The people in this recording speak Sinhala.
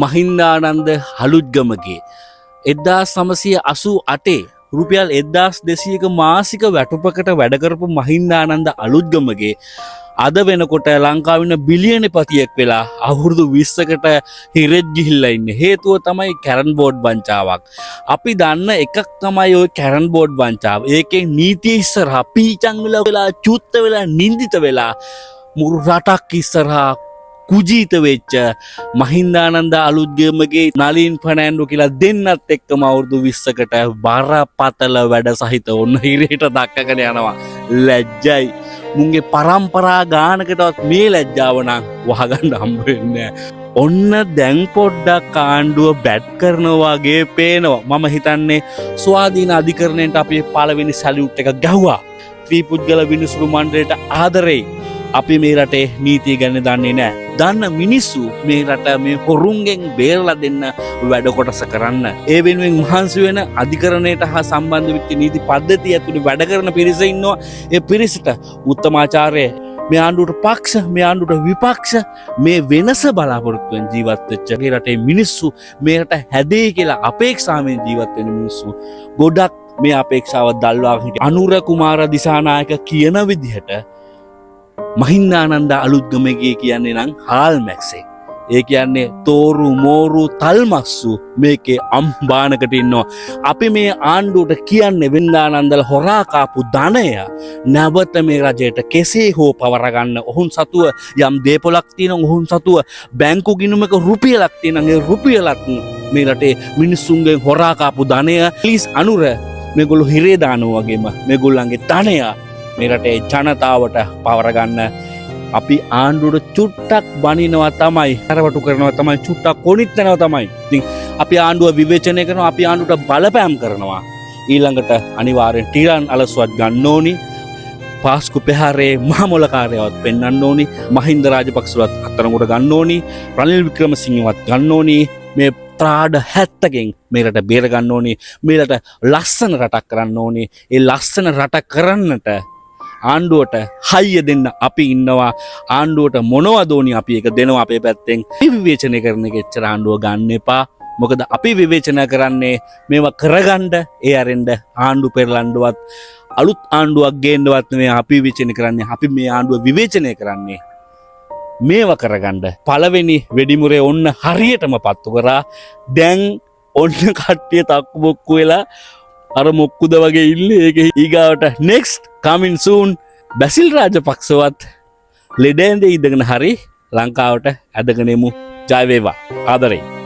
මහින්දානන්ද හලුත්ගමගේ 1988 රුපියල් 1200ක මාසික වැටුපකට වැඩ කරපු මහින්දානන්ද අලුත්ගමගේ අද වෙනකොට ලංකාවේ ඉන්න බිලියනපතියෙක් වෙලා අවුරුදු 20කට හිරෙත් ගිහිල්ලා ඉන්නේ. හේතුව තමයි කැරන් බෝඩ් වංචාවක්. අපි දන්න එකක් තමයි ওই කැරන් බෝඩ් වංචාව. ඒකේ නීතිය ඉස්සරහා පීචං වෙලා චුත්ත වෙලා නිඳිත වෙලා මුළු රටක් ඉස්සරහා කුජීත වෙච්ච මහින්දානන්ද අලුත්ගමගේ නලින් ෆර්නෑන්ඩෝ කියලා දෙන්නත් එක්කම අවුරුදු 20කට බරපතල වැඩ සහිත ඔන්න හිරේට දක්කගෙන යනවා. ලැජ්ජයි. මුන්ගේ පරම්පරා ගානකටවත් මේ ලැජ්ජාව නම් වහගන්න හම්බ වෙන්නේ නැහැ. ඔන්න දැන් පොඩ්ඩක් ආණ්ඩුව බැට් කරනවා වගේ පේනවා. මම හිතන්නේ ස්වාධීන අධිකරණයට අපි පළවෙනි සැලියුට් එක ගැහුවා. ත්‍රිපුද්ගල විනිසුරු මණ්ඩලයට ආදරෙයි. අපි මේ රටේ නීතිය ගැන දන්නේ නැහැ. දන්න මිනිස්සු මේ රට මේ හොරුන්ගෙන් බේරලා දෙන්න වැඩ කොටස කරන්න. ඒ වෙනුවෙන් මහන්සි වෙන අධිකරණයට හා සම්බන්ධ වෙච්ච නීති පද්ධතිය ඇතුළේ වැඩ කරන පිරිස ඉන්නවා. ඒ පිරිසට උත්තමාචාර්ය මේ ආණ්ඩුවට පක්ෂ මේ ආණ්ඩුවට විපක්ෂ මේ වෙනස බලාපොරොත්තුෙන් ජීවත් වෙච්ච මේ රටේ මිනිස්සු මේ රට හැදේ කියලා අපේක්ෂාවෙන් ජීවත් වෙන මිනිස්සු ගොඩක් මේ අපේක්ෂාව දල්වාගෙන හිටියා. අනුර කුමාර දිසානායක කියන විදිහට මහින්දානන්ද අලුත්ගමගේ කියන්නේ නම් හාල් මැක්සෙක්. ඒ කියන්නේ තෝරු මෝරු තල්මස්සු මේකේ අම්බානකට ඉන්නවා. අපි මේ ආණ්ඩුවට කියන්නේ වෙන්දානන්දල හොරා කාපු ධනය නැවත මේ රජයට කෙසේ හෝ පවරගන්න. ඔවුන් සතුව යම් දේපොලක් තියෙනවා. ඔවුන් සතුව බැංකු ගිණුමක රුපියලක් තියෙනවා. ඒ රුපියලත් මේ රටේ මිනිස්සුන්ගෙන් හොරා කාපු ධනය ප්ලීස් අනුර මේගොල්ලෝ හිරේ දානවා වගේම මේගොල්ලන්ගේ ධනය මේ රටේ ජනතාවට පවරගන්න අපි ආණ්ඩුවට චුට්ටක් බනිනවා තමයි. කරවටු කරනවා තමයි. චුට්ටක් කොනිටනවා තමයි. ඉතින් අපි ආණ්ඩුව විවේචනය කරනවා. අපි ආණ්ඩුවට බලපෑම් කරනවා. ඊළඟට අනිවාර්යෙන් ටිරන් අලසුවත් ගන්න ඕනි. පාස්කු පෙහාරේ මහමොලකාරයවත් පෙන්වන්න ඕනි. මහින්ද රාජපක්ෂවත් අත්අඩංගුවට ගන්න ඕනි. රනිල් වික්‍රමසිංහවත් ගන්න ඕනි. මේ ත්‍රාඩ 70කින් මේ රට බේර ගන්න ඕනි. මේ රට ලස්සන රටක් කරන්න ඕනි. ඒ ලස්සන රට කරන්නට ආණ්ඩුවට හයිය දෙන්න අපි ඉන්නවා. ආණ්ඩුවට මොනවද ඕනි අපි ඒක දෙනවා අපේ පැත්තෙන්. විවේචනය කරන එක එච්චර ආණ්ඩුව ගන්න එපා. මොකද අපි විවේචනය කරන්නේ මේවා කරගන්න ඒ අරෙන්ද ආණ්ඩු පෙරලන්නවත් අලුත් ආණ්ඩුවක් ගේන්නවත් නෙවෙයි අපි විවේචනය කරන්නේ. අපි මේ ආණ්ඩුව විවේචනය කරන්නේ මේවා කරගන්න. පළවෙනි වෙඩිමුරේ ඔන්න හරියටම පත්තු කරා. දැන් ඔන්න කට්ටිය තක්කු බොක්කු වෙලා අර මොක්කුද වගේ ඉන්නේ. ඒක ඊගාවට next coming soon බැසිල් රාජපක්ෂවත් ලෙඩ ඇඳේ ඉඳගෙන හරි ලංකාවට ඇදගෙන එමු. ජය වේවා. ආදරේ.